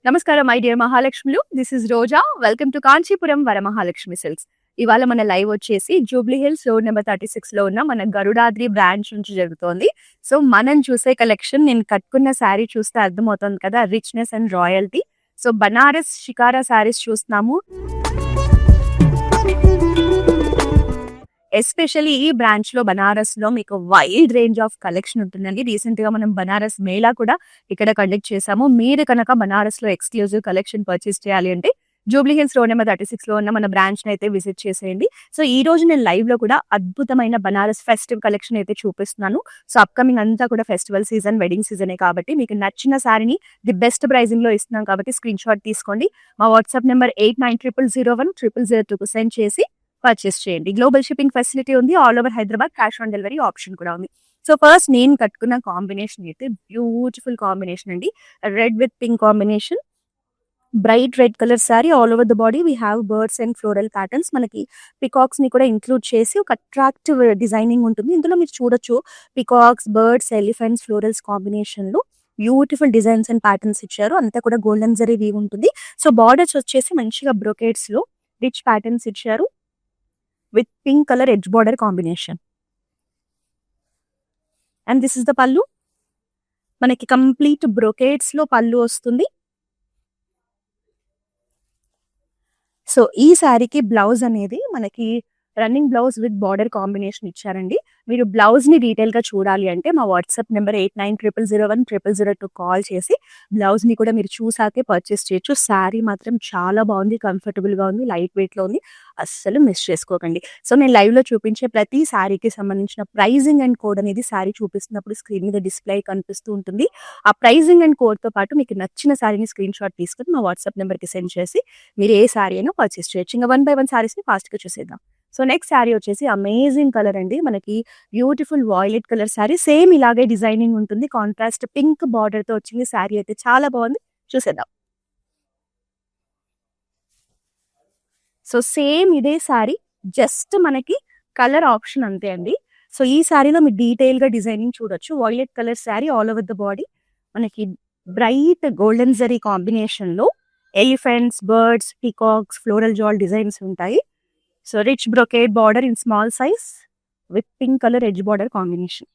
నమస్కారం my dear మహాలక్ష్ములు. This is Roja. Welcome to Kanchipuram Varamahalakshmi silks. ఇవాళ మన లైవ్ వచ్చేసి జూబ్లీ హిల్స్ రోడ్ నెంబర్ 36 లో ఉన్న మన గరుడాద్రి బ్రాంచ్ నుంచి జరుగుతోంది. సో మనం చూసే కలెక్షన్, నేను కట్టుకున్న శారీ చూస్తే అర్థమవుతుంది కదా, richness and royalty. So Banaras shikara saris చూస్తున్నాము. ఎస్పెషల్లీ ఈ బ్రాంచ్ లో బనారస్ లో మీకు వైడ్ రేంజ్ ఆఫ్ కలెక్షన్ ఉంటుందండి. రీసెంట్ గా మనం బనారస్ మేళా కూడా ఇక్కడ కండక్ట్ చేసాము. మీరు కనుక బనారస్ లో ఎక్స్క్లూజివ్ కలెక్షన్ పర్చేస్ చేయాలి అంటే జూబ్లీ హిల్స్ రోడ్ నెంబర్ 36 లో ఉన్న మన బ్రాంచ్ అయితే విజిట్ చేసేయండి. సో ఈ రోజు నేను లైవ్ లో కూడా అద్భుతమైన బనారస్ ఫెస్టివ్ కలెక్షన్ అయితే చూపిస్తున్నాను. సో అప్కమింగ్ అంతా కూడా ఫెస్టివల్ సీజన్, వెడ్డింగ్ సీజనే కాబట్టి మీకు నచ్చిన శారీని ది బెస్ట్ ప్రైజింగ్ లో ఇస్తున్నాం కాబట్టి స్క్రీన్ షాట్ తీసుకోండి. మా వాట్సాప్ నెంబర్ 8900010002 సెండ్ చేసి పర్చేస్ చేయండి. గ్లోబల్ షిప్పింగ్ ఫెసిలిటీ ఉంది. All over Hyderabad cash on delivery option కూడా ఉంది. సో ఫస్ట్ నేను కట్టుకున్న కాంబినేషన్ అయితే బ్యూటిఫుల్ కాంబినేషన్ అండి. Red with pink combination, bright red colour sari. All over the body we have birds and floral patterns. మనకి peacocks ని కూడా ఇంక్లూడ్ చేసి ఒక అట్రాక్టివ్ డిజైనింగ్ ఉంటుంది. ఇందులో మీరు చూడొచ్చు peacocks, birds, elephants, florals combination లో బ్యూటిఫుల్ డిజైన్స్ అండ్ ప్యాటర్న్స్ ఇచ్చారు. అంతా కూడా గోల్డెన్ జరీ వీవ్ ఉంటుంది. సో బార్డర్స్ వచ్చేసి మంచిగా బ్రొకేట్స్ లో రిచ్ ప్యాటర్న్స్ ఇచ్చారు with pink color edge border combination. And this is the pallu. మనకి కంప్లీట్ బ్రొకేట్స్ లో పళ్ళు వస్తుంది. సో ఈ శారీకి బ్లౌజ్ అనేది మనకి running blouse with border combination ఇచ్చారండి. మీరు బ్లౌజ్ ని డీటెయిల్ గా చూడాలి అంటే మా వాట్సాప్ నెంబర్ 8900010002 కాల్ చేసి బ్లౌజ్ ని కూడా మీరు చూసాకే పర్చేస్ చేయొచ్చు. శారీ మాత్రం చాలా బాగుంది, కంఫర్టబుల్ గా ఉంది, లైట్ వెయిట్ లో ఉంది. అస్సలు మిస్ చేసుకోకండి. సో నేను లైవ్ లో చూపించే ప్రతి శారీకి సంబంధించిన ప్రైజింగ్ అండ్ కోడ్ అనేది శారీ చూపిస్తున్నప్పుడు స్క్రీన్ మీద డిస్ప్లే కనిపిస్తూ ఉంటుంది. ఆ ప్రైజింగ్ అండ్ కోడ్ తో పాటు మీకు నచ్చిన శారీని స్క్రీన్ షాట్ తీసుకుని మా వాట్సాప్ నెంబర్ కి సెండ్ చేసి మీరు ఏ శారీ అయినా పర్చేస్ చేయొచ్చు. ఇంకా 1 by 1 శారీస్ ని ఫాస్ట్ గా చూసేద్దాం. సో నెక్స్ట్ శారీ వచ్చేసి అమేజింగ్ కలర్ అండి. మనకి beautiful violet colour sari. Same ఇలాగే డిజైనింగ్ ఉంటుంది. కాంట్రాస్ట్ పింక్ బార్డర్ తో వచ్చింది. శారీ అయితే చాలా బాగుంది. చూసేద్దాం. సో సేమ్ ఇదే శారీ, జస్ట్ మనకి కలర్ ఆప్షన్ అంతే అండి. సో ఈ శారీలో మీరు డీటెయిల్ గా డిజైనింగ్ చూడొచ్చు. Violet colour sari, all over the body మనకి బ్రైట్ గోల్డెన్ జరీ కాంబినేషన్ లో ఎలిఫెంట్స్, బర్డ్స్, పీకాక్స్, ఫ్లోరల్ జాల్ డిజైన్స్ ఉంటాయి. So rich brocade border in small size with pink colour edge border combination.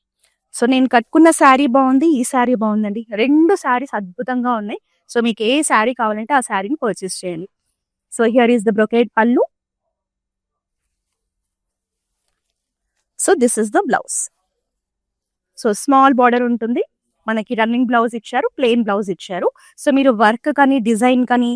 So నేను కట్టుకున్న శారీ బాగుంది, ఈ శారీ బాగుందండి. రెండు శారీస్ అద్భుతంగా ఉన్నాయి. సో మీకు ఏ శారీ కావాలంటే ఆ శారీని పర్చేస్ చేయండి. So here is the brocade pallu. So this is the blouse. So small border ఉంటుంది. మనకి రన్నింగ్ బ్లౌజ్ ఇచ్చారు, ప్లెయిన్ బ్లౌజ్ ఇచ్చారు. సో మీరు వర్క్ కానీ డిజైన్ కానీ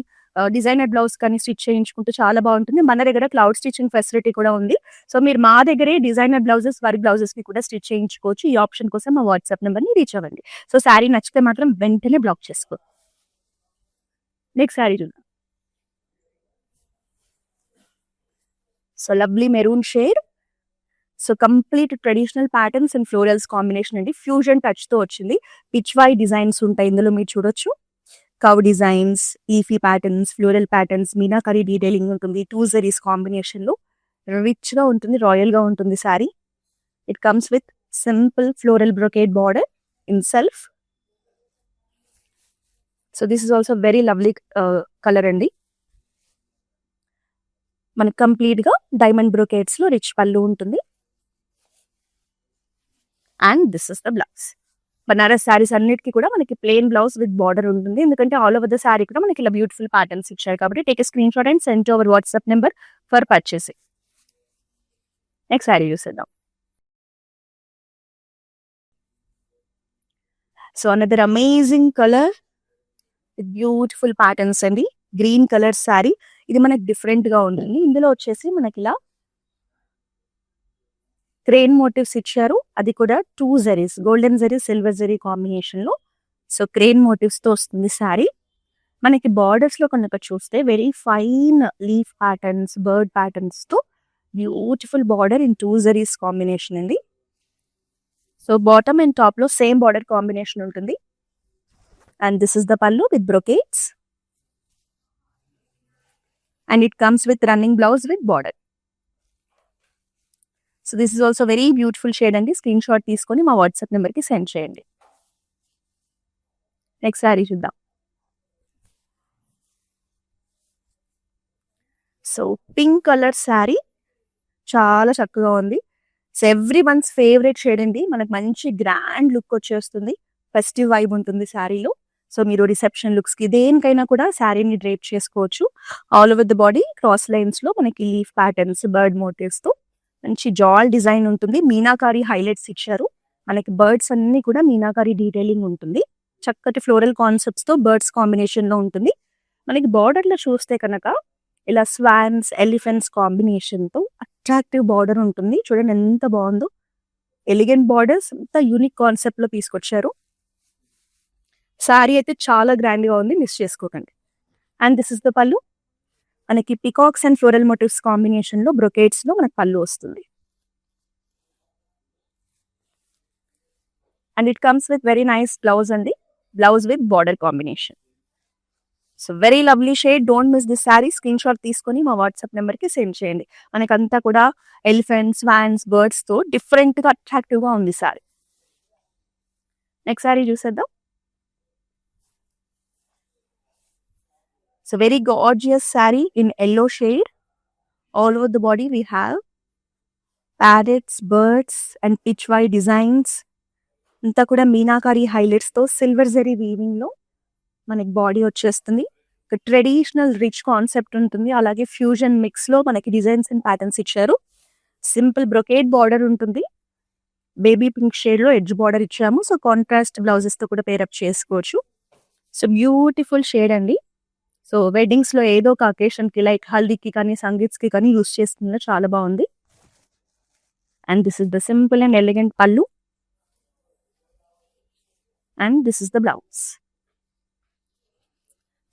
డిజైనర్ బ్లౌజ్ కానీ స్టిచ్ చేయించుకుంటే చాలా బాగుంటుంది. మన దగ్గర క్లౌడ్ స్టిచ్చింగ్ ఫెసిలిటీ కూడా ఉంది. సో మీరు మా దగ్గరే డిజైనర్ బ్లౌజెస్, వర్క్ బ్లౌజెస్ ని కూడా స్టిచ్ చేయించుకోవచ్చు. ఈ ఆప్షన్ కోసం మా వాట్సాప్ నెంబర్ ని రీచ్ అవ్వండి. సో శారీ నచ్చితే మాత్రం వెంటనే బ్లాక్ చేసుకో. నెక్స్ట్ శారీ చూద్దాం. So lovely maroon shade. So complete traditional patterns and florals combination అండి. ఫ్యూజన్ టచ్ తో వచ్చింది. పిచ్ వై డిజైన్స్ ఉంటాయి ఇందులో, మీరు చూడొచ్చు. కవ్ డిజైన్స్, ఈఫీ patterns, floral patterns, meenakari detailing ఉంటుంది. 2 జరీస్ కాంబినేషన్ లో రిచ్ గా ఉంటుంది, రాయల్ గా ఉంటుంది sari. It comes with simple floral brocade border in self. So this is also very lovely colour అండి. మనకి కంప్లీట్ గా డైమండ్ బ్రొకేట్స్ లో రిచ్ పళ్ళు ఉంటుంది. And this is the blouse. Banaras saris అన్నిటికీ కూడా మనకి ప్లెయిన్ బ్లౌజ్ విత్ బార్డర్ ఉంటుంది. ఎందుకంటే ఆల్ ఓవర్ ద శారీ కూడా మనకి ఇలా బ్యూటిఫుల్ ప్యాటర్న్స్ ఇచ్చారు కాబట్టి take a screen shot and send over WhatsApp number for purchasing. Next sari చూసేద్దాం. So another amazing colour with beautiful patterns అండి. Green colour sari. ఇది మనకి డిఫరెంట్ గా ఉంటుంది. ఇందులో వచ్చేసి మనకి ఇలా క్రేన్ మోటివ్స్ ఇచ్చారు. అది కూడా 2 zaris, golden zari, silver zari combination లో. సో క్రేన్ మోటివ్స్ తో వస్తుంది శారీ. మనకి బార్డర్స్ లో కనుక చూస్తే very fine leaf patterns, bird patterns తో beautiful border in 2 zaris combination అండి. సో బాటమ్ అండ్ టాప్ లో సేమ్ బార్డర్ కాంబినేషన్ ఉంటుంది. And this is the pallu with brocades. And it comes with running blouse with border. So this is also very beautiful shade అండి. Screenshot తీసుకొని మా WhatsApp నెంబర్కి send చేయండి. Next sari చూద్దాం. So pink colour sari చాలా చక్కగా ఉంది. So every once favourite shade అండి. మనకు మంచి గ్రాండ్ లుక్ వచ్చేస్తుంది. ఫెస్టివ్ వైబ్ ఉంటుంది శారీలో. సో మీరు రిసెప్షన్ లుక్స్ కి దేనికైనా కూడా శారీని డ్రేప్ చేసుకోవచ్చు. All over the body cross lines లో మనకి లీఫ్ ప్యాటర్న్స్, బర్డ్ మోటివ్స్ తో మంచి జాల్ డిజైన్ ఉంటుంది. మీనాకారి హైలైట్స్ ఇచ్చారు. మనకి బర్డ్స్ అన్ని కూడా మీనాకారి డీటెయిలింగ్ ఉంటుంది. చక్కటి ఫ్లోరల్ కాన్సెప్ట్స్ తో బర్డ్స్ కాంబినేషన్ లో ఉంటుంది. మనకి బార్డర్ లో చూస్తే కనుక ఇలా స్వాన్స్, ఎలిఫెంట్స్ కాంబినేషన్ తో అట్రాక్టివ్ బార్డర్ ఉంటుంది. చూడండి ఎంత బాగుందో. ఎలిగెంట్ బార్డర్స్ ఎంత యూనిక్ కాన్సెప్ట్ లో తీసుకొచ్చారు. శారీ అయితే చాలా గ్రాండ్ గా ఉంది, మిస్ చేసుకోకండి. And this is the pallu. మనకి peacocks and floral motifs combination లో బ్రొకేట్స్ లో మనకి పళ్ళు వస్తుంది. And it comes with very nice blouse అండి. Blouse with border combination. So very lovely shade. Don't miss this sari. Screenshot తీసుకొని మా WhatsApp number కి send చేయండి. మనకంతా కూడా ఎలిఫెంట్స్, వ్యాన్స్, బర్డ్స్ తో డిఫరెంట్ గా అట్రాక్టివ్ గా ఉంది శారీ. నెక్స్ట్ శారీ చూసేద్దాం. So very gorgeous saree in yellow shade. All over the body we have parrots, birds and pitchwai designs. అంతా కూడా మీనాకారి హైలైట్స్ తో సిల్వర్ జరీ వీవింగ్ లో మనకి బాడీ వచ్చేస్తుంది. ఒక ట్రెడిషనల్ రిచ్ కాన్సెప్ట్ ఉంటుంది. అలాగే ఫ్యూజన్ మిక్స్ లో మనకి డిజైన్స్ అండ్ ప్యాటర్న్స్ ఇచ్చారు. సింపుల్ బ్రొకేట్ బార్డర్ ఉంటుంది. బేబీ పింక్ షేడ్ లో ఎడ్జ్ బార్డర్ ఇచ్చాము. సో కాంట్రాస్ట్ బ్లౌజెస్ తో కూడా పేరప్ చేసుకోవచ్చు. సో బ్యూటిఫుల్ షేడ్ అండి. సో వెడ్డింగ్స్ లో ఏదో ఒక అకేషన్ కి లైక్ హల్దీకి కానీ సంగీత్స్ కి కానీ యూస్ చేస్తున్నా చాలా బాగుంది. And this is the simple and elegant pallu. And this is the blouse.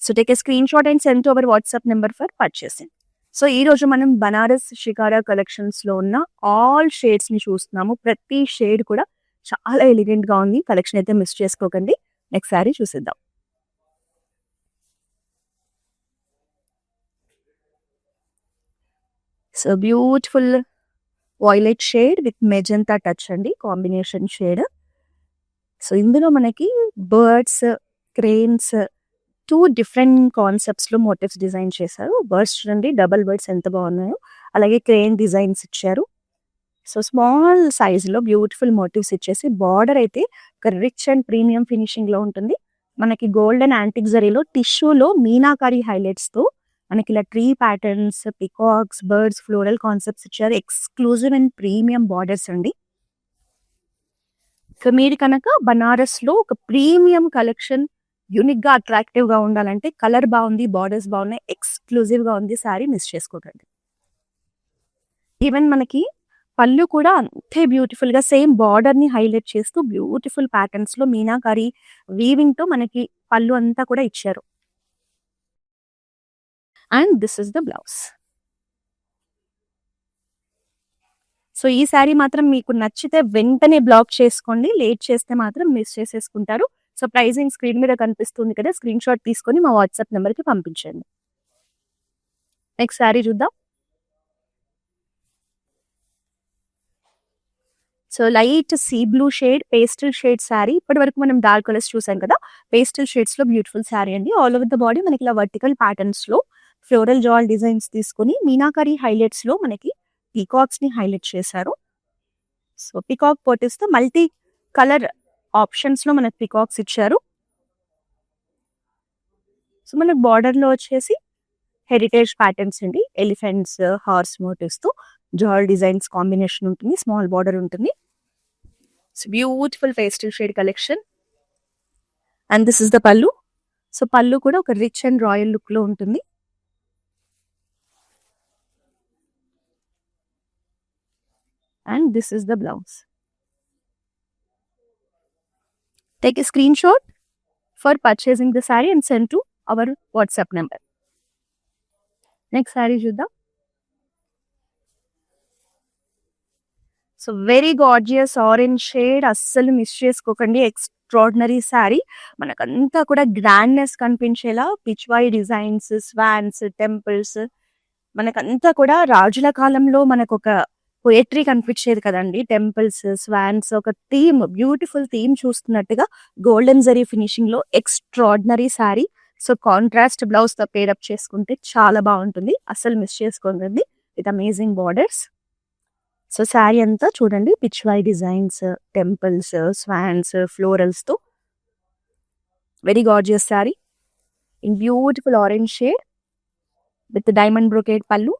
So take a screen shot and send to our WhatsApp number for purchasing. So ఈ రోజు మనం బనారస్ షికారా కలెక్షన్స్ లో ఉన్న ఆల్ షేడ్స్ ని చూస్తున్నాము. ప్రతి షేడ్ కూడా చాలా ఎలిగెంట్ గా ఉంది. కలెక్షన్ అయితే మిస్ చేసుకోకండి. నెక్స్ట్ సారీ చూసేద్దాం. So beautiful violet shade with magenta touch అండి, కాంబినేషన్ షేడ్. సో ఇందులో మనకి బర్డ్స్, క్రేన్స్, 2 డిఫరెంట్ కాన్సెప్ట్స్ లో మోటివ్స్ డిజైన్ చేశారు. బర్డ్స్ చూడండి, డబల్ బర్డ్స్ ఎంత బాగున్నాయో. అలాగే క్రేన్ డిజైన్స్ ఇచ్చారు. సో స్మాల్ సైజ్ లో బ్యూటిఫుల్ మోటివ్స్ ఇచ్చేసి బార్డర్ అయితే ఒక రిచ్ అండ్ ప్రీమియం ఫినిషింగ్ లో ఉంటుంది. మనకి గోల్డెన్ యాంటిక్ జరీలో టిష్యూలో మీనాకారి హైలైట్స్ తో మనకి ఇలా tree patterns, peacocks, birds, floral concepts ఇచ్చారు. ఎక్స్క్లూజివ్ అండ్ ప్రీమియం బార్డర్స్ అండి. సో మీరు కనుక బనారస్ లో ఒక ప్రీమియం కలెక్షన్ యూనిక్ గా అట్రాక్టివ్ గా ఉండాలంటే కలర్ బాగుంది, బార్డర్స్ బాగున్నాయి, ఎక్స్క్లూజివ్ గా ఉంది సారీ, మిస్ చేసుకోకండి. ఈవెన్ మనకి పళ్ళు కూడా అంతే బ్యూటిఫుల్ గా సేమ్ బార్డర్ ని హైలైట్ చేస్తూ బ్యూటిఫుల్ ప్యాటర్న్స్ లో మీనాకారి వీవింగ్ తో మనకి పళ్ళు అంతా కూడా ఇచ్చారు. And this is the blouse. So ఈ శారీ మాత్రం మీకు నచ్చితే వెంటనే బ్లాక్ చేసుకోండి. లేట్ చేస్తే మాత్రం మిస్ చేసేసుకుంటారు. సో ప్రైజింగ్ స్క్రీన్ మీద కనిపిస్తుంది కదా, స్క్రీన్ షాట్ తీసుకొని మా వాట్సాప్ నెంబర్కి పంపించండి. నెక్స్ట్ శారీ చూద్దాం. So light sea blue shade, pastel shade sari. ఇప్పటి వరకు మనం డార్క్ కలర్స్ చూసాం కదా, పేస్టల్ షేడ్స్ లో బ్యూటిఫుల్ శారీ అండి. ఆల్ ఓవర్ ద బాడీ మనకి ఇలా వర్టికల్ ప్యాటర్న్స్ లో ఫ్లోరల్ జాల్ డిజైన్స్ తీసుకొని మీనాకారి హైలైట్స్ లో మనకి పీకాక్స్ ని హైలైట్ చేశారు. సో పీకాక్ మోటివ్స్ తో మల్టీ కలర్ ఆప్షన్స్ లో మనకి పీకాక్స్ ఇచ్చారు. సో మనకి బార్డర్ లో వచ్చేసి హెరిటేజ్ ప్యాటర్న్స్ అండి. ఎలిఫెంట్స్, హార్స్ మోటివ్స్ తో జాల్ డిజైన్స్ కాంబినేషన్ ఉంటుంది. స్మాల్ బార్డర్ ఉంటుంది. So beautiful pastel shade collection. And this is the పళ్ళు. సో పళ్ళు కూడా ఒక రిచ్ అండ్ రాయల్ లుక్ లో ఉంటుంది. And this is the blouse. Take a screenshot for purchasing the saree and send to our WhatsApp number. Next saree చూద్దాం. So very gorgeous orange shade, అస్సలు miss చేసుకోకండి. Extraordinary sari. మనకంతా కూడా grandness కనిపించేలా Pichwai designs, swans, temples, మనకంతా కూడా రాజుల కాలంలో మనకు ఒక పోయట్రీ కనిపించేది కదండి. టెంపుల్స్, స్వాన్స్, ఒక థీమ్, బ్యూటిఫుల్ థీమ్ చూస్తున్నట్టుగా గోల్డెన్ జరీ ఫినిషింగ్ లో extraordinary sari. So contrast blouse తో పేరప్ చేసుకుంటే చాలా బాగుంటుంది, అస్సలు మిస్ చేసుకోండి with amazing borders. So sari అంతా చూడండి Pichwai designs, temples, swans, florals తో very gorgeous sari in beautiful orange shade with diamond brocade pallu.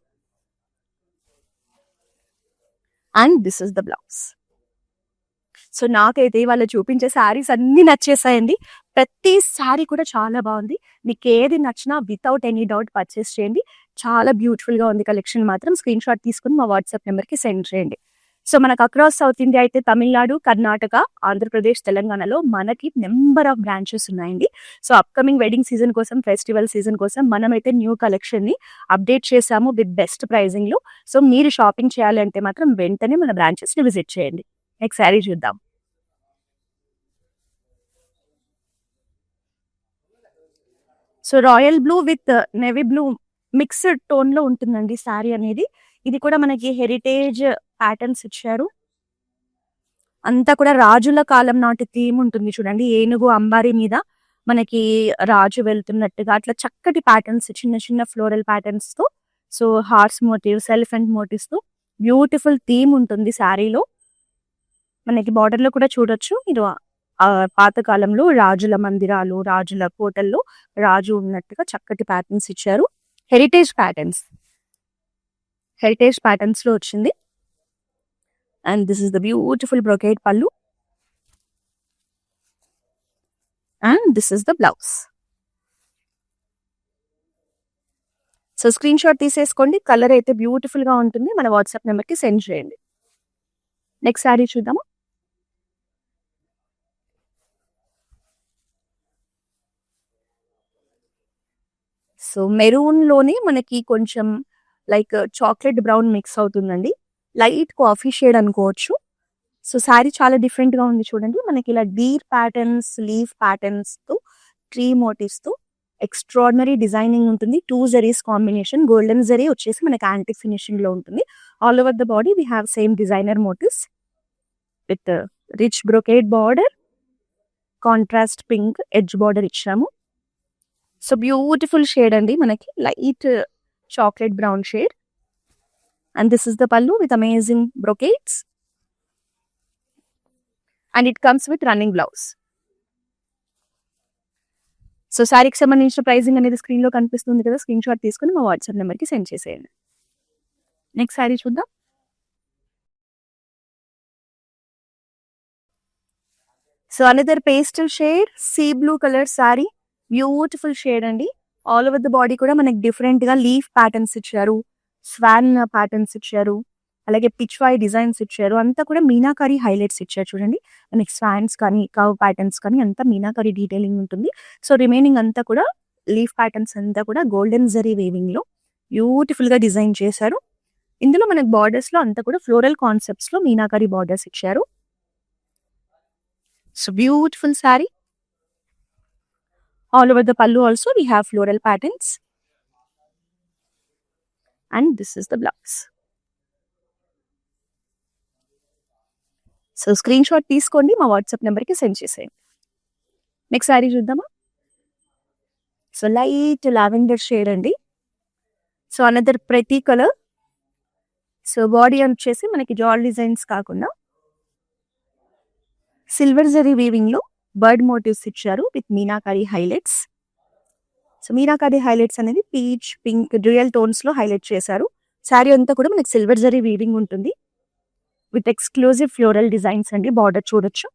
And this is the blouse. So నాకైతే వాళ్ళు చూపించే శారీస్ అన్ని నచ్చేసాయండి. ప్రతి శారీ కూడా చాలా బాగుంది. మీకు ఏది నచ్చినా వితౌట్ ఎనీ డౌట్ పర్చేస్ చేయండి. చాలా బ్యూటిఫుల్ గా ఉంది కలెక్షన్ మాత్రం. స్క్రీన్ షాట్ తీసుకుని మా వాట్సాప్ నెంబర్ కి సెండ్ చేయండి. సో మనకు అక్రాస్ సౌత్ ఇండియా అయితే తమిళనాడు, కర్ణాటక, ఆంధ్రప్రదేశ్, తెలంగాణలో మనకి నెంబర్ ఆఫ్ బ్రాంచెస్ ఉన్నాయండి. సో అప్కమింగ్ వెడ్డింగ్ సీజన్ కోసం, ఫెస్టివల్ సీజన్ కోసం మనమైతే న్యూ కలెక్షన్ ని అప్డేట్ చేసాము విత్ బెస్ట్ ప్రైజింగ్ లో. సో మీరు షాపింగ్ చేయాలి అంటే మాత్రం వెంటనే మన బ్రాంచెస్ ని విజిట్ చేయండి. నెక్స్ట్ శారీ చూద్దాం. So royal blue with navy blue mixed tone లో ఉంటుందండి శారీ అనేది. ఇది కూడా మనకి హెరిటేజ్ ప్యాటర్న్స్ ఇచ్చారు. అంతా కూడా రాజుల కాలం నాటి థీమ్ ఉంటుంది చూడండి. ఏనుగు అంబారీ మీద మనకి రాజు వెళ్తున్నట్టుగా అట్లా చక్కటి ప్యాటర్న్స్, చిన్న చిన్న ఫ్లోరల్ ప్యాటర్న్స్ తో, so horse motifs, elephant motifs తో బ్యూటిఫుల్ థీమ్ ఉంటుంది శారీలో. మనకి బార్డర్ లో కూడా చూడొచ్చు మీరు పాతకాలంలో రాజుల మందిరాలు, రాజుల కోటల్లో రాజు ఉన్నట్టుగా చక్కటి ప్యాటర్న్స్ ఇచ్చారు. హెరిటేజ్ ప్యాటర్న్స్ లో వచ్చింది. And this is the beautiful brocade pallu and this is the blouse. So screen shot తీసేసుకోండి. కలర్ అయితే బ్యూటిఫుల్ గా ఉంటుంది. మన వాట్సాప్ నెంబర్ కి సెండ్ చేయండి. నెక్స్ట్ శారీ చూద్దాము. సో మెరూన్ లోనే మనకి కొంచెం లైక్ చాక్లెట్ బ్రౌన్ మిక్స్ అవుతుందండి. లైట్ కాఫీ షేడ్ అనుకోవచ్చు. సో శారీ చాలా డిఫరెంట్ గా ఉంది చూడండి. మనకి ఇలా డీర్ ప్యాటర్న్స్, లీఫ్ ప్యాటర్న్స్ తో, ట్రీ మోటివ్స్ తో ఎక్స్ట్రాడినరీ డిజైనింగ్ ఉంటుంది. 2 జరీస్ కాంబినేషన్, గోల్డెన్ జరీ వచ్చేసి మనకి యాంటిక్ ఫినిషింగ్ లో ఉంటుంది. All over the body we have same designer motifs with rich brocade border, contrast pink edge border ఇచ్చాము. సో బ్యూటిఫుల్ షేడ్ అండి, మనకి light chocolate brown shade. And this is the pallu with amazing brocades and it comes with running blouse. So శారీకి సంబంధించిన pricing అనేది screen లో కనిపిస్తుంది కదా, screen shot తీసుకుని మా వాట్సాప్ నెంబర్ కి సెండ్ చేసేయండి. నెక్స్ట్ శారీ చూద్దాం. So another pastel shade, see blue colour sari, beautiful shade అండి. ఆల్ ఓవర్ ద బాడీ కూడా మనకి డిఫరెంట్ గా లీఫ్ ప్యాటర్న్స్ ఇచ్చారు, స్వాన్ ప్యాటర్న్స్ ఇచ్చారు, అలాగే పిచ్వాయ్ డిజైన్స్ ఇచ్చారు. అంతా కూడా మీనాకారి హైలైట్స్ ఇచ్చారు చూడండి. మనకి స్వాన్స్ కానీ, కవ్ ప్యాటర్న్స్ కానీ అంతా మీనాకారి డీటెయిలింగ్ ఉంటుంది. సో రిమైనింగ్ అంతా కూడా లీఫ్ ప్యాటర్న్స్ అంతా కూడా గోల్డెన్ జరీ వేవింగ్ లో బ్యూటిఫుల్ గా డిజైన్ చేశారు. ఇందులో మనకి బార్డర్స్ లో అంతా కూడా ఫ్లోరల్ కాన్సెప్ట్స్ లో మీనాకారి బార్డర్స్ ఇచ్చారు. So beautiful sari. All over the pallu also we have floral patterns and this is the blouse. So screenshot తీసుకోండి, మా వాట్సాప్ నెంబర్ కి సెండ్ చేసేయండి. నెక్స్ట్ శారీ చూద్దామా. సో లైట్ లావెండర్ షేడ్ అండి. సో అనదర్ ప్రతి colour. So body వచ్చేసి మనకి జాల్ డిజైన్స్ కాకుండా సిల్వర్ జరీ వీవింగ్ లో బర్డ్ మోటివ్స్ ఇచ్చారు with meenakari highlights. So meenakari highlights అనేది పీచ్, పింక్, డ్యూయల్ టోన్స్ లో హైలైట్ చేశారు. శారీ అంతా కూడా మనకి సిల్వర్ జరీ వీవింగ్ ఉంటుంది విత్ ఎక్స్క్లూజివ్ ఫ్లోరల్ డిజైన్స్ అండి. బార్డర్ చూడొచ్చు,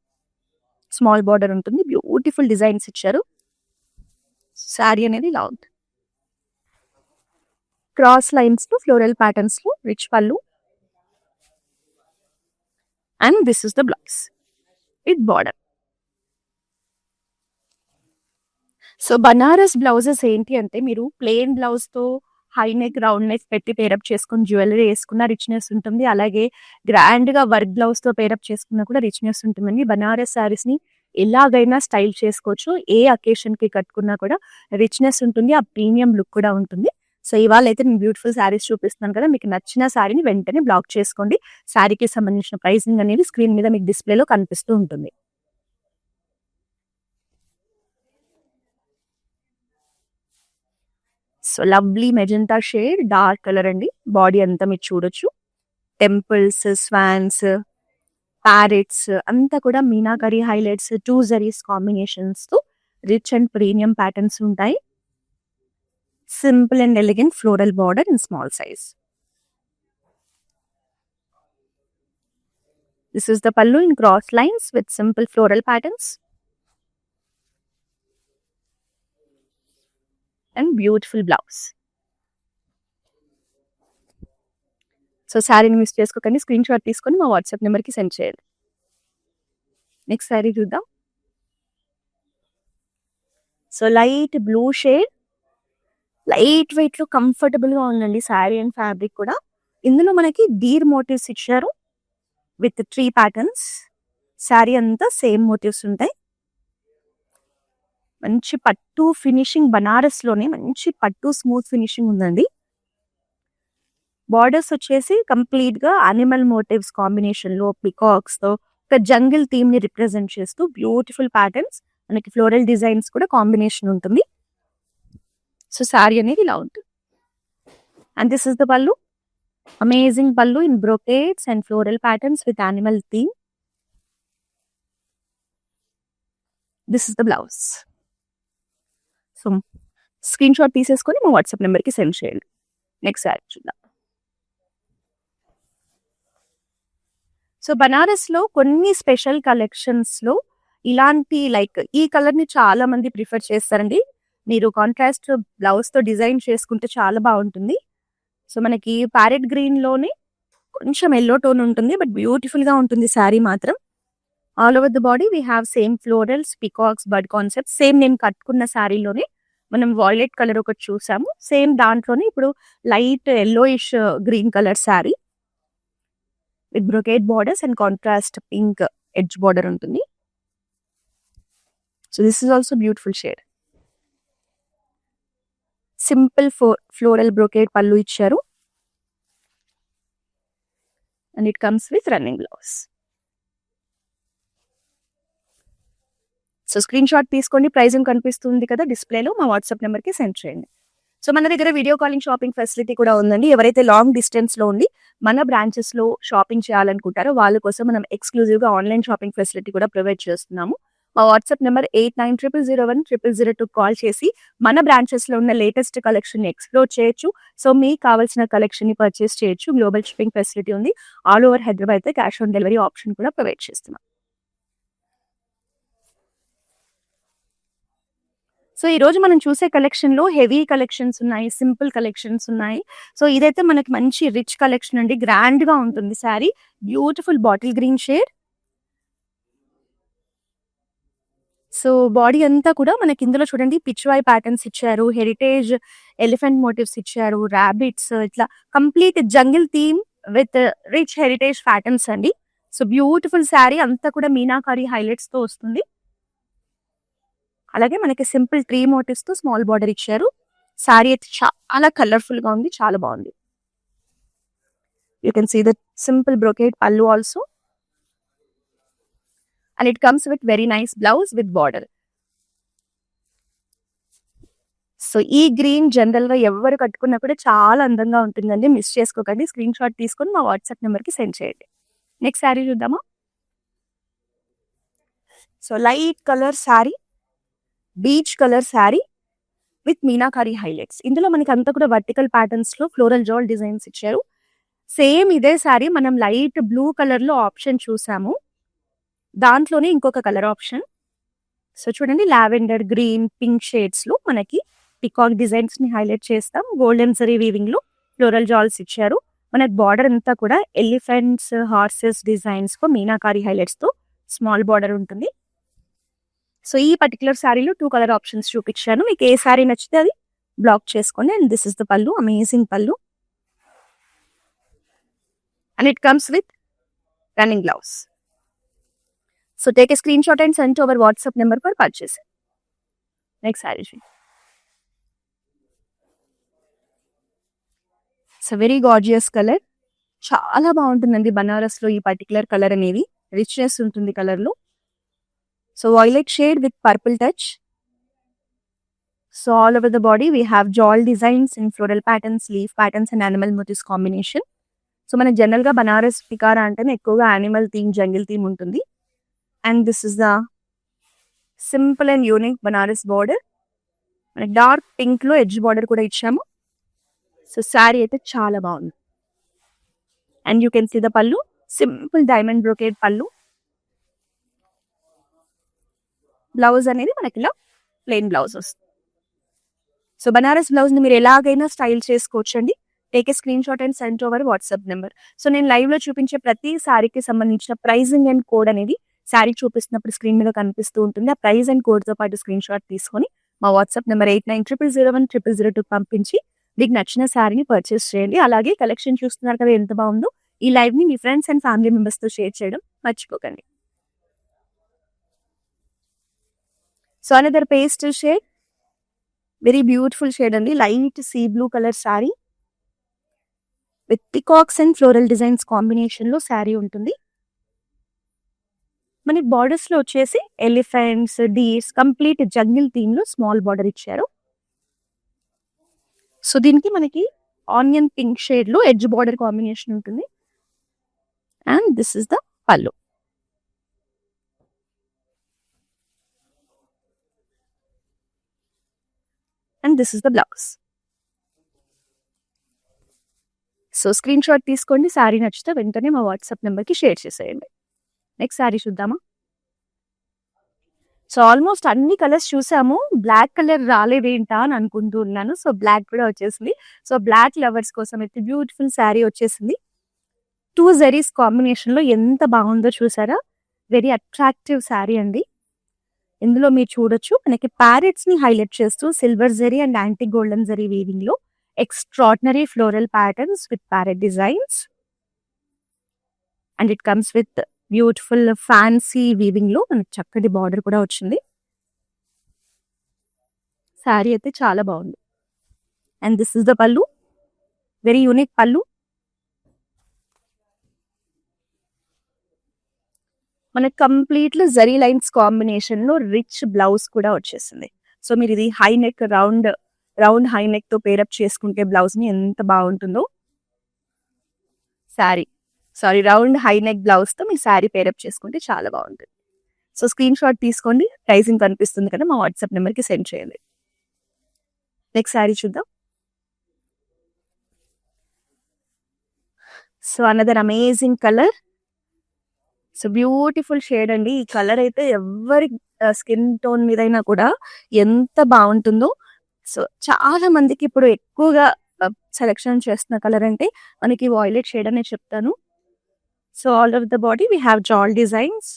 స్మాల్ బార్డర్ ఉంటుంది, బ్యూటిఫుల్ డిజైన్స్ ఇచ్చారు. శారీ అనేది ఇలా ఉంది. క్రాస్ లైన్స్ తో ఫ్లోరల్ ప్యాటర్న్స్ లో రిచ్ పళ్ళు and this is the blouse with border. So Banaras blouses ఏంటి అంటే మీరు ప్లెయిన్ బ్లౌజ్ తో హై నెక్, రౌండ్ నెక్ పెట్టి పేరప్ చేసుకుని జ్యువెలరీ వేసుకున్న రిచ్నెస్ ఉంటుంది. అలాగే గ్రాండ్ గా వర్క్ బ్లౌజ్ తో పేరప్ చేసుకున్నా కూడా రిచ్నెస్ ఉంటుందండి. బనారస్ శారీస్ ని ఎలాగైనా స్టైల్ చేసుకోవచ్చు. ఏ అకేషన్ కి కట్టుకున్నా కూడా రిచ్నెస్ ఉంటుంది, ఆ ప్రీమియం లుక్ కూడా ఉంటుంది. సో ఇవాళ అయితే నేను బ్యూటిఫుల్ శారీస్ చూపిస్తున్నాను కదా, మీకు నచ్చిన శారీని వెంటనే బ్లాక్ చేసుకోండి. శారీకి సంబంధించిన ప్రైసింగ్ అనేది స్క్రీన్ మీద మీకు డిస్ప్లేలో కనిపిస్తూ ఉంటుంది. So lovely magenta shade, dark colour అండి. బాడీ అంతా మీరు చూడొచ్చు. టెంపుల్స్, స్వాన్స్, ప్యారెట్స్ అంతా కూడా మీనాకరీ హైలైట్స్, 2 జరీస్ కాంబినేషన్స్ తో రిచ్ అండ్ ప్రీమియం ప్యాటర్న్స్ ఉంటాయి. Simple and elegant floral border in small size. This is the pallu in cross lines with simple floral patterns and beautiful blouse. So శారీని miss చేసుకోకండి. Screen shot తీసుకొని మా WhatsApp నెంబర్కి send చేయండి. Next sari చూద్దాం. So light blue shade, light weight లో comfortable గా ఉందండి శారీ అండ్ ఫ్యాబ్రిక్ కూడా. ఇందులో మనకి డీర్ మోటివ్స్ ఇచ్చారు విత్ 3 ప్యాటర్న్స్. శారీ అంతా సేమ్ మోటివ్స్ ఉంటాయి. మంచి పట్టు ఫినిషింగ్, బనారస్ లోనే మంచి పట్టు స్మూత్ ఫినిషింగ్ ఉందండి. బార్డర్స్ వచ్చేసి కంప్లీట్ గా అనిమల్ మోటివ్స్ కాంబినేషన్ లో పికాక్స్ తో ఒక జంగిల్ థీమ్ ని రిప్రజెంట్ చేస్తూ బ్యూటిఫుల్ ప్యాటర్న్స్, మనకి ఫ్లోరల్ డిజైన్స్ కూడా కాంబినేషన్ ఉంటుంది. సో శారీ అనేది ఇలా ఉంటుంది. అండ్ దిస్ ఇస్ ద పల్లు. Amazing pallu in brocades and floral patterns with animal theme. This is the blouse. So, screenshot తీసేసుకొని మా వాట్సాప్ నెంబర్కి సెండ్ చేయండి. నెక్స్ట్ శారీ చూద్దాం. సో బనారస్లో కొన్ని స్పెషల్ కలెక్షన్స్లో ఇలాంటి లైక్ ఈ కలర్ని చాలా మంది ప్రిఫర్ చేస్తారండి. మీరు కాంట్రాస్ట్ బ్లౌజ్తో డిజైన్ చేసుకుంటే చాలా బాగుంటుంది. సో మనకి ప్యారెట్ గ్రీన్ లోనే కొంచెం ఎల్లో టోన్ ఉంటుంది, బట్ బ్యూటిఫుల్ గా ఉంటుంది శారీ మాత్రం. All over the body we have same florals, peacocks, bird concept. Same నేను కట్టుకున్న శారీలోనే మనం వాయిలెట్ కలర్ ఒకటి చూసాము. సేమ్ దాంట్లోనే ఇప్పుడు light yellowish green colour sari with brocade borders and contrast pink edge border ఉంటుంది. So this is also beautiful shade. Simple floral brocade pallu ఇచ్చారు and it comes with running blouse. So screen shot తీసుకోండి. Pricing కనిపిస్తుంది కదా డిస్ప్లేలో, మా WhatsApp నెంబర్కి send చేయండి. So మన దగ్గర వీడియో కాలింగ్ షాపింగ్ ఫెసిలిటీ కూడా ఉందండి. ఎవరైతే లాంగ్ డిస్టెన్స్ లో ఉండి మన బ్రాంచెస్ లో షాపింగ్ చేయాలనుకుంటారో వాళ్ళ కోసం మనం ఎక్స్క్లూజివ్ గా ఆన్లైన్ షాపింగ్ ఫెసిలిటీ కూడా ప్రొవైడ్ చేస్తున్నాము. మా వాట్సాప్ నెంబర్ 8900010002 కాల్ చేసి మన బ్రాంచెస్ లో ఉన్న లేటెస్ట్ కలెక్షన్ ని ఎక్స్ప్లోర్ చేయొచ్చు. సో మీకు కావాల్సిన కలెక్షన్ ని పర్చేస్ చేయొచ్చు. గ్లోబల్ షిప్పింగ్ ఫెసిలిటీ ఉంది. ఆల్ ఓవర్ హైదరాబాద్ అయితే క్యాష్ ఆన్ డెలివరీ ఆప్షన్ కూడా ప్రొవైడ్ చేస్తున్నాం. సో ఈ రోజు మనం చూసే కలెక్షన్ లో హెవీ కలెక్షన్స్ ఉన్నాయి, సింపుల్ కలెక్షన్స్ ఉన్నాయి. సో ఇదైతే మనకి మంచి రిచ్ కలెక్షన్ అండి. గ్రాండ్ గా ఉంటుంది sari. Beautiful bottle green shade. So body అంతా కూడా మనకి ఇందులో చూడండి పిచ్వాయ్ ప్యాటర్న్స్ ఇచ్చారు, హెరిటేజ్ ఎలిఫెంట్ మోటివ్స్ ఇచ్చారు, ర్యాబిట్స్, ఇట్లా complete jungle theme with rich heritage patterns అండి. సో బ్యూటిఫుల్ శారీ అంతా కూడా మీనాకారీ హైలైట్స్ తో వస్తుంది. అలాగే మనకి సింపుల్ 3 మోటివ్స్ తో స్మాల్ బార్డర్ ఇచ్చారు. శారీ అయితే చాలా కలర్ఫుల్ గా ఉంది, చాలా బాగుంది. You can see the simple brocade pallu also. And it comes with very nice blouse with border. So ఈ గ్రీన్ జనరల్ గా ఎవరు కట్టుకున్నా కూడా చాలా అందంగా ఉంటుందండి. మిస్ చేసుకోకండి. స్క్రీన్ షాట్ తీసుకొని మా వాట్సాప్ నెంబర్ కి సెండ్ చేయండి. నెక్స్ట్ శారీ చూద్దామా. So light colour sari, beach colour sari with meenakari highlights. ఇందులో మనకి అంతా కూడా వర్టికల్ ప్యాటర్న్స్ లో ఫ్లోరల్ జాల్ డిజైన్స్ ఇచ్చారు. సేమ్ ఇదే శారీ మనం లైట్ బ్లూ కలర్ లో ఆప్షన్ చూసాము, దాంట్లోనే ఇంకొక కలర్ ఆప్షన్. సో చూడండి లావెండర్, గ్రీన్, పింక్ షేడ్స్ లో మనకి పికాక్ డిజైన్స్ ని హైలైట్ చేస్తాం. గోల్డెన్ జరీ వీవింగ్ లో ఫ్లోరల్ జాల్స్ ఇచ్చారు. మనకి బార్డర్ అంతా కూడా ఎలిఫెంట్స్, హార్సెస్ డిజైన్స్ తో మీనాకారీ హైలైట్స్ తో స్మాల్ బార్డర్ ఉంటుంది. సో ఈ పర్టికులర్ శారీలో 2 కలర్ ఆప్షన్స్ చూపించాను. మీకు ఏ శారీ నచ్చితే అది బ్లాక్ చేసుకోండి. అండ్ దిస్ ఇస్ ద పల్లు, అమేజింగ్ పల్లు. And it comes with running blouse. So take a screenshot and send to our WhatsApp number for purchase. Next saree. It's a very gorgeous color. చాలా బాగుంటుందండి బనారస్ లో ఈ particular colour అనేది. Richness ఉంటుంది colour లో. So violet shade with purple touch. So all over the body we have jaal designs in floral patterns, leaf patterns and animal motifs combination. So మనకి జనరల్గా బనారస్ పికారా అంటేనే ఎక్కువగా యానిమల్ థీమ్, జంగిల్ థీమ్ ఉంటుంది. And this is the simple and unique Banaras border. మనకి dark pink లో edge border కూడా ఇచ్చాము. సో శారీ అయితే చాలా బాగుంది. And you can see the పళ్ళు, సింపుల్ డైమండ్ బ్రోకేడ్ పళ్ళు. బ్లౌజ్ అనేది మనకి ఇలా ప్లెయిన్ బ్లౌజ్ వస్తుంది. సో బనారస్ బ్లౌజ్ ని మీరు ఎలాగైనా స్టైల్ చేసుకోవచ్చు అండి. Take a screen shot and send over WhatsApp number. So నేను లైవ్ లో చూపించే ప్రతి శారీకి సంబంధించిన ప్రైజింగ్ అండ్ కోడ్ అనేది శారీ చూపిస్తున్నప్పుడు స్క్రీన్ మీద కనిపిస్తూ ఉంటుంది. ఆ ప్రైజ్ అండ్ కోడ్ తో పాటు స్క్రీన్ షాట్ తీసుకొని మా వాట్సాప్ నెంబర్ 8900010002 పంపించి మీకు నచ్చిన శారీని పర్చేస్ చేయండి. అలాగే కలెక్షన్ చూస్తున్నారు కదా ఎంత బాగుందో. ఈ లైవ్ ని మీ ఫ్రెండ్స్ అండ్ ఫ్యామిలీ మెంబర్స్ తో షేర్ చేయడం మర్చిపోకండి. So another pastel shade, very beautiful shade అండి. Light sea blue colour sari with peacocks and floral designs combination లో శారీ ఉంటుంది. మనకి బార్డర్స్ లో వచ్చేసి elephants, deers, complete jungle theme లో స్మాల్ బార్డర్ ఇచ్చారు. సో దీనికి మనకి ఆనియన్ పింక్ షేడ్ లో ఎడ్జ్ బార్డర్ కాంబినేషన్ ఉంటుంది. And this is the pallu. And this is the blouse. So screen shot తీసుకోండి. శారీ నచ్చితే వెంటనే మా వాట్సాప్ నెంబర్కి షేర్ చేసేయండి. నెక్స్ట్ శారీ చూద్దామా. సో ఆల్మోస్ట్ అన్ని కలర్స్ చూసాము. బ్లాక్ కలర్ రాలేదేంటా అని అనుకుంటూ ఉన్నాను. సో బ్లాక్ కూడా వచ్చేసింది. సో బ్లాక్ లవర్స్ కోసం అయితే బ్యూటిఫుల్ శారీ వచ్చేసింది. 2 జరీస్ కాంబినేషన్ లో ఎంత బాగుందో చూసారా. వెరీ అట్రాక్టివ్ శారీ అండి. ఇందులో మీరు చూడొచ్చు మనకి ప్యారెట్స్ ని హైలైట్ చేస్తూ silver zari and anti golden zari weaving లో extraordinary floral patterns with parrot designs. And it comes with beautiful fancy weaving లో మనకి చక్కటి బార్డర్ కూడా వచ్చింది. శారీ అయితే చాలా బాగుంది. అండ్ దిస్ ఇస్ ద పల్లు, వెరీ యూనిక్ పల్లు. మనకి కంప్లీట్లీ జరీ లైన్స్ కాంబినేషన్ లో రిచ్ బ్లౌజ్ కూడా వచ్చేసింది. సో మీరు ఇది high neck, round high neck తో పేరప్ చేసుకుంటే బ్లౌజ్ ని ఎంత బాగుంటుందో. రౌండ్ హై నెక్ బ్లౌజ్ తో మీ శారీ పేరప్ చేసుకుంటే చాలా బాగుంటుంది. సో స్క్రీన్ షాట్ తీసుకోండి. ప్రైసింగ్ కనిపిస్తుంది కదా, మా వాట్సాప్ నెంబర్ కి సెండ్ చేయండి. నెక్స్ట్ శారీ చూద్దాం. So another amazing colour. So beautiful shade అండి. ఈ కలర్ అయితే ఎవరి స్కిన్ టోన్ మీదైనా కూడా ఎంత బాగుంటుందో. సో చాలా మందికి ఇప్పుడు ఎక్కువగా సెలెక్షన్ చేస్తున్న కలర్ అంటే మనకి వాయిలెట్ షేడ్ అనే చెప్తాను. So all over the body we have jaal designs,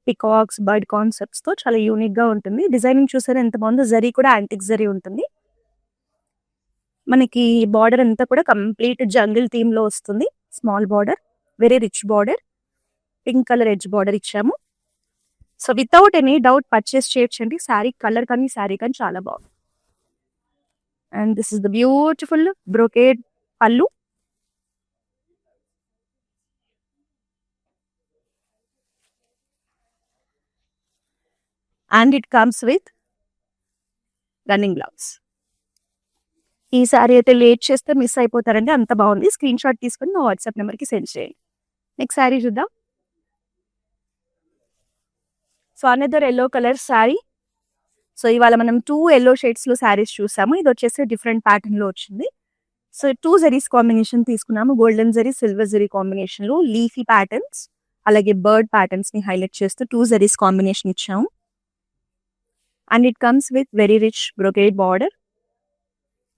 peacocks, bird concepts తో చాలా యూనిక్ గా ఉంటుంది. డిజైనింగ్ చూసారా ఎంత బాగుందో. జరీ కూడా యాంటిక్ జరీ ఉంటుంది. మనకి బార్డర్ అంతా కూడా కంప్లీట్ జంగిల్ థీమ్ లో వస్తుంది. Small border, very rich border, pink colour edge border ఇచ్చాము. So without any doubt purchase చేయొచ్చండి. శారీ కలర్ కానీ శారీ కానీ చాలా బాగుంది. And this is the beautiful brocade pallu. And it comes with running blouse. ఈ శారీ అయితే లేట్ చేస్తే మిస్ అయిపోతారండి, అంత బాగుంది. స్క్రీన్ షాట్ తీసుకొని మా వాట్సాప్ నెంబర్కి సెండ్ చేయండి. నెక్స్ట్ శారీ చూద్దాం. So another yellow colour sari. So ఇవాళ మనం 2 ఎల్లో షేడ్స్ లో శారీస్ చూసాము. ఇది వచ్చేసి డిఫరెంట్ ప్యాటర్న్ లో వచ్చింది. సో 2 జరీస్ కాంబినేషన్ తీసుకున్నాము. Golden zari, silver zari combination లో లీఫీ ప్యాటర్న్స్ అలాగే బర్డ్ ప్యాటర్న్స్ ని హైలైట్ చేస్తూ 2 జరీస్ కాంబినేషన్ ఇచ్చాము. And it comes with very rich brocade border.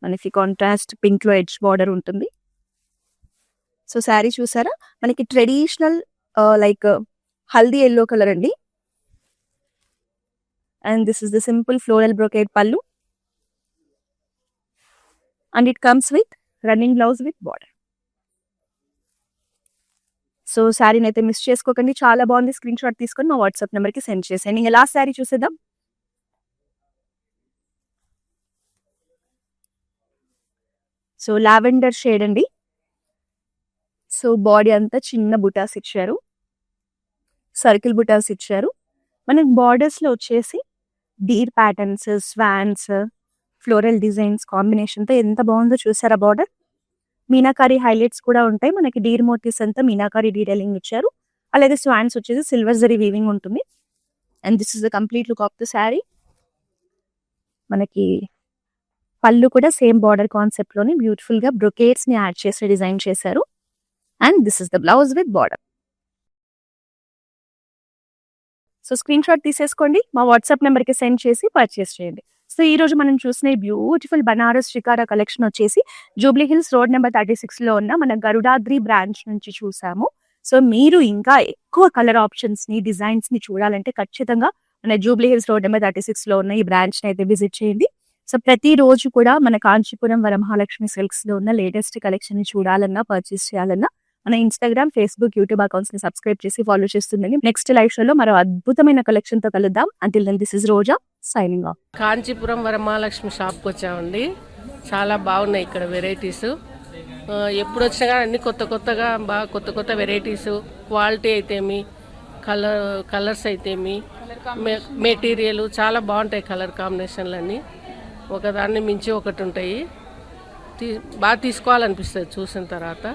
మనకి కాంట్రాస్ట్ పింక్ లో ఎడ్జ్ బార్డర్ ఉంటుంది. సో శారీ చూసారా, మనకి traditional like haldi yellow colour అండి. And this is the simple floral brocade pallu. And it comes with running blouse with border. So శారీని అయితే miss చేసుకోకండి, చాలా బాగుంది. స్క్రీన్ షాట్ తీసుకొని మా వాట్సాప్ నెంబర్కి సెండ్ చేసేయండి. ఇంకా లాస్ట్ శారీ చూసేద్దాం. సో లావెండర్ షేడ్ అండి. సో బాడీ అంతా చిన్న బుటాస్ ఇచ్చారు, సర్కిల్ బుటాస్ ఇచ్చారు. మనకి బార్డర్స్ లో వచ్చేసి deer patterns, swans, floral designs కాంబినేషన్తో ఎంత బాగుందో చూసారా బార్డర్. మీనాకారి హైలైట్స్ కూడా ఉంటాయి. మనకి డీర్ మోటివ్స్ అంతా మీనాకారి డీటెయిలింగ్ ఇచ్చారు. అలాగే స్వాన్స్ వచ్చేసి సిల్వర్ జరీ వీవింగ్ ఉంటుంది. And this is the complete look of the sari. మనకి పళ్ళు కూడా సేమ్ బార్డర్ కాన్సెప్ట్ లోని బ్యూటిఫుల్ గా బ్రొకేట్స్ ని యాడ్ చేసి డిజైన్ చేశారు. And this is the blouse with border. So screen shot తీసేసుకోండి, మా వాట్సాప్ నెంబర్కి సెండ్ చేసి పర్చేస్ చేయండి. సో ఈ రోజు మనం చూసిన బ్యూటిఫుల్ బనారస్ షికారా కలెక్షన్ వచ్చేసి జూబ్లీ హిల్స్ రోడ్ నెంబర్ 36 లో ఉన్న మన గరుడాద్రి బ్రాంచ్ నుంచి చూసాము. సో మీరు ఇంకా ఎక్కువ కలర్ ఆప్షన్స్ ని డిజైన్స్ ని చూడాలంటే ఖచ్చితంగా మన జూబ్లీ హిల్స్ రోడ్ నెంబర్ 36 లో ఉన్న ఈ బ్రాంచ్ ని అయితే విజిట్ చేయండి. సో ప్రతి రోజు కూడా మన కాంచీపురం వరమహాలక్ష్మి సిల్క్స్ లో ఉన్న లేటెస్ట్ కలెక్షన్ ని చూడాలన్నా పర్చేస్ చేయాలన్నా మన ఇన్స్టాగ్రామ్, ఫేస్బుక్, యూట్యూబ్ అకౌంట్స్ ని సబ్స్క్రైబ్ చేసి ఫాలో చేస్తుండండి. నెక్స్ట్ లైవ్ షోలో మరో అద్భుతమైన కలెక్షన్ తో కలుద్దాం. Until then this is Roja signing off. Kanchipuram Varamahalakshmi షాప్కి వచ్చామండి. చాలా బాగున్నాయి ఇక్కడ వెరైటీస్. ఎప్పుడు వచ్చినా కానీ అన్ని కొత్తగా బాగా కొత్త వెరైటీస్, క్వాలిటీ అయితేమి, కలర్స్ అయితేమి, మెటీరియల్ చాలా బాగుంటాయి. కలర్ కాంబినేషన్లు అన్నీ ఒకదాన్ని మించి ఒకటి ఉంటాయి. బాగా తీసుకోవాలనిపిస్తుంది చూసిన తర్వాత.